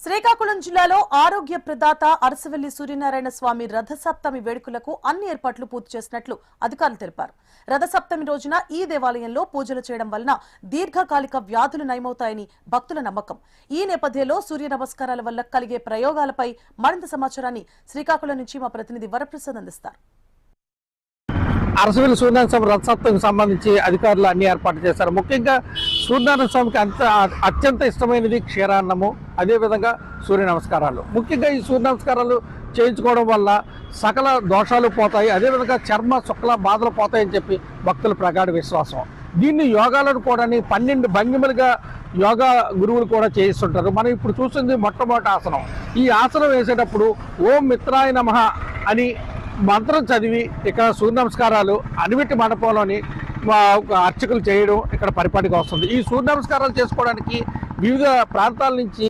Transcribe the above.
శ్రీకాకుళం జిల్లాలో ఆరోగ్య ప్రదాత అరసవెల్లి సూర్యనారాయణ స్వామి రథసప్తమి వేడుకలకు అన్ని ఏర్పాట్లు పూర్తి చేసినట్లు అధికారులు తెలిపారు. రథసప్తమి రోజున ఈ దేవాలయంలో పూజలు చేయడం వలన దీర్ఘకాలిక వ్యాధులు నయమవుతాయని భక్తుల నమ్మకం. ఈ నేపథ్యంలో సూర్య నమస్కారాల వల్ల కలిగే ప్రయోగాలపై మరింత సమాచారాన్ని శ్రీకాకుళం నుంచి మా ప్రతినిధి వరప్రసాద్ అందిస్తారు. అరసవెల్లి సూర్యనారాయణ స్వామి రథసప్తమికి సంబంధించి అధికారులు అన్ని ఏర్పాట్లు చేశారు. ముఖ్యంగా సూర్యనారాయణ స్వామికి అత్యంత ఇష్టమైనది క్షీరాన్నము, అదేవిధంగా సూర్య నమస్కారాలు. ముఖ్యంగా ఈ సూర్య నమస్కారాలు చేయించుకోవడం వల్ల సకల దోషాలు పోతాయి, అదేవిధంగా చర్మ శుక్ల బాధలు పోతాయని చెప్పి భక్తుల ప్రగాఢ విశ్వాసం. దీన్ని యోగాలను కూడా 12 భంగిమలుగా యోగా గురువులు కూడా చేయిస్తుంటారు. మనం ఇప్పుడు చూస్తుంది మొట్టమొదటి ఆసనం. ఈ ఆసనం వేసేటప్పుడు ఓం మిత్రాయ నమః అని మంత్రం చదివి ఇక్కడ సూర్య నమస్కారాలు అనివిటి మండపంలోని అర్చకులు చేయడం ఇక్కడ పరిపాటిగా వస్తుంది. ఈ సూర్య నమస్కారాలు చేసుకోవడానికి వివిధ ప్రాంతాల నుంచి